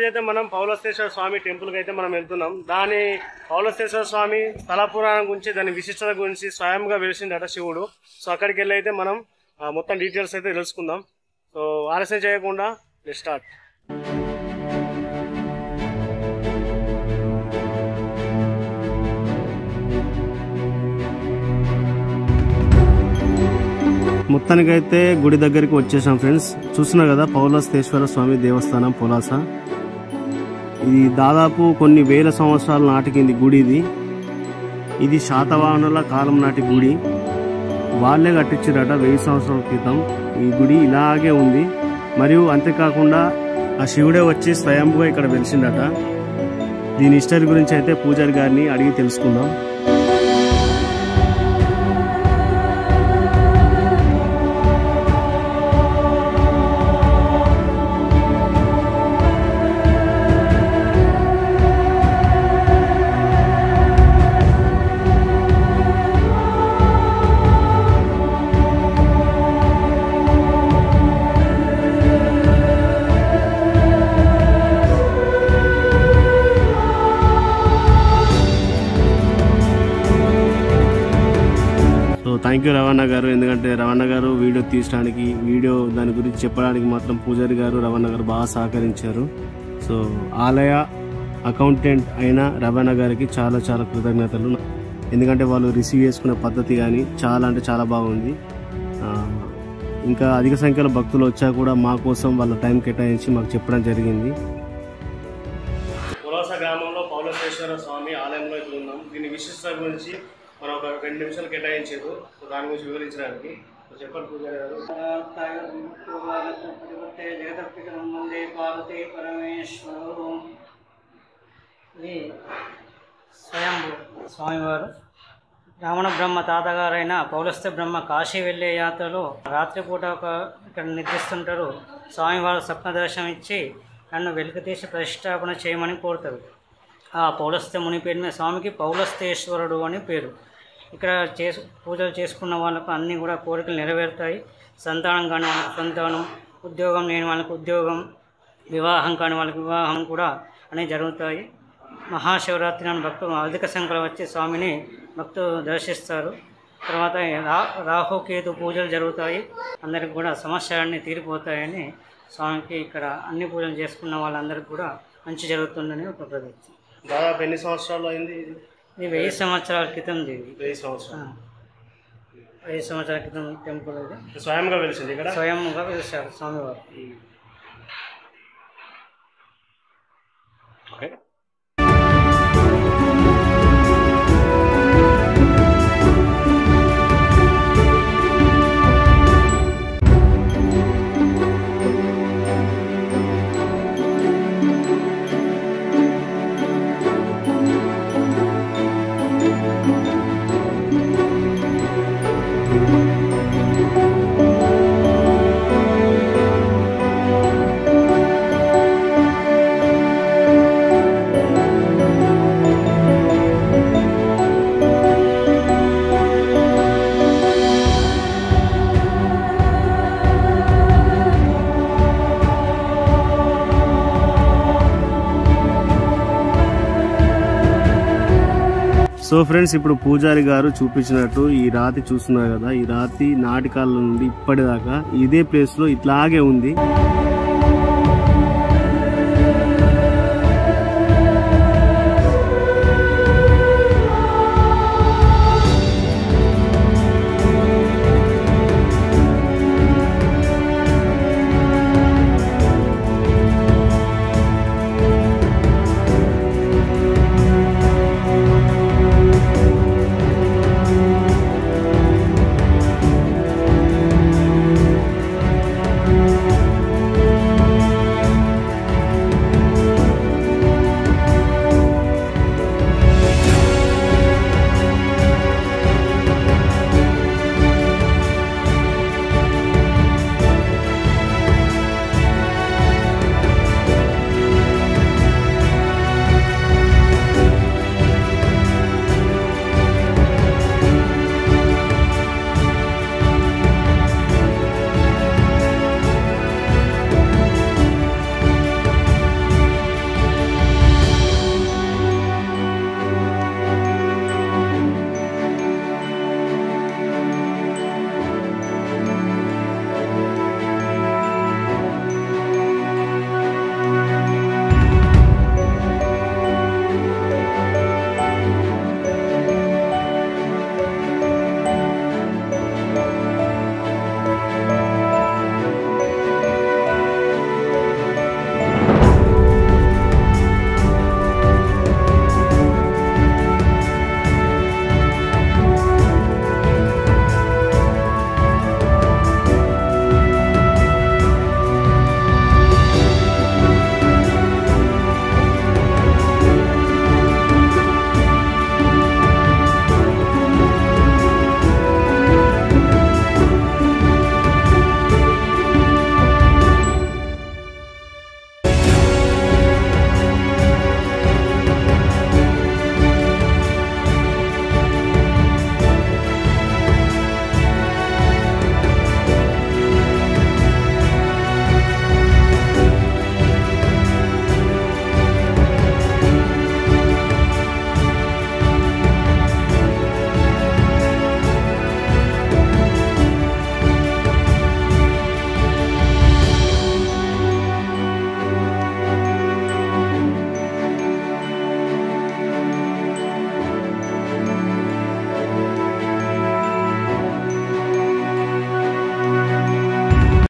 అయితే మనం పౌలస్తేశ్వర స్వామి టెంపుల్కి అయితే మనం వెళ్తున్నాం. దాని పౌలస్తేశ్వర స్వామి స్థల పురాణం గురించి, దాని విశిష్టత గురించి స్వయంగా వెలిసిందట శివుడు. సో అక్కడికి వెళ్ళి అయితే మనం మొత్తం డీటెయిల్స్ అయితే తెలుసుకుందాం. సో ఆలస్యం చేయకుండా లెట్స్ స్టార్ట్. మొత్తానికైతే గుడి దగ్గరికి వచ్చేసాం ఫ్రెండ్స్. చూస్తున్నారు కదా పౌలస్తేశ్వర స్వామి దేవస్థానం పొలాస. ఇది దాదాపు కొన్ని వేల సంవత్సరాల నాటికింది గుడి. ఇది శాతవాహనుల కాలం నాటి గుడి. వాళ్ళే కట్టించారట 1000 సంవత్సరాల క్రితం. ఈ గుడి ఇలాగే ఉంది. మరియు అంతేకాకుండా ఆ శివుడే వచ్చి స్వయంగా ఇక్కడ వెలిసిందట. దీని హిస్టరీ గురించి అయితే పూజారి గారిని అడిగి తెలుసుకుందాం. థ్యాంక్ యూ రవణ గారు. ఎందుకంటే రవణ గారు వీడియో తీయడానికి, దాని గురించి చెప్పడానికి మాత్రం పూజారి గారు రవణ గారు బాగా సహకరించారు. సో ఆలయ అకౌంటెంట్ అయిన రవణ గారికి చాలా చాలా కృతజ్ఞతలు. ఎందుకంటే వాళ్ళు రిసీవ్ చేసుకునే పద్ధతి కానీ చాలా అంటే చాలా బాగుంది. ఇంకా అధిక సంఖ్యలో భక్తులు వచ్చా కూడా మా కోసం వాళ్ళ టైం కేటాయించి మాకు చెప్పడం జరిగింది. పొలాస గ్రామంలో పౌలస్తేశ్వర స్వామి ఆలయంలో ఇప్పుడు ఉన్నాం. దీని విశిష్టత గురించి మనం ఒక 2 నిమిషాలు కేటాయించారు. దాని గురించి వివరించడానికి చెప్పండి పూజారి గారు. ఇది స్వయంభూ స్వామివారు రావణ బ్రహ్మ తాతగారైన పౌలస్త్య బ్రహ్మ కాశీ వెళ్ళే యాత్రలో రాత్రిపూట ఇక్కడ నిద్రిస్తుంటారు. స్వామివారు స్వప్న దర్శనం ఇచ్చి నన్ను వెలికితీసి ప్రతిష్టాపన చేయమని కోరుతారు. ఆ పౌలస్త్య ముని పేరు మీద స్వామికి పౌలస్తేశ్వరుడు అని పేరు. ఇక్కడ పూజలు చేసుకున్న వాళ్ళకు అన్నీ కూడా కోరికలు నెరవేరుతాయి. సంతానం కాని వాళ్ళకి సంతానం, ఉద్యోగం లేని వాళ్ళకి ఉద్యోగం, వివాహం కాని వాళ్ళకి వివాహం కూడా అన్నీ జరుగుతాయి. మహాశివరాత్రి నాడు భక్తులు అధిక సంఖ్యలో వచ్చి స్వామిని భక్తులు దర్శిస్తారు. తర్వాత రాహుకేతు పూజలు జరుగుతాయి. అందరికి కూడా సమస్యలన్నీ తీరిపోతాయని స్వామికి ఇక్కడ అన్ని పూజలు చేసుకున్న వాళ్ళందరికీ కూడా మంచి జరుగుతుందని ఒక ప్రదీప్తి. దాదాపు ఎన్ని సంవత్సరాలు అయింది? ఇది 1000 సంవత్సరాల క్రితం. 1000 సంవత్సరాలు 1000 సంవత్సరాల క్రితం టెంపుల్. ఇది స్వయంగా వెలిసింది ఇక్కడ. స్వయంగా వెలిసారు స్వామివారు. ఓకే. సో ఫ్రెండ్స్, ఇప్పుడు పూజారి గారు చూపించినట్టు ఈ రాతి చూస్తున్నారు కదా, ఈ రాతి నాటి కాలం నుండి ఇప్పటిదాకా ఇదే ప్లేస్ లో ఇట్లాగే ఉంది.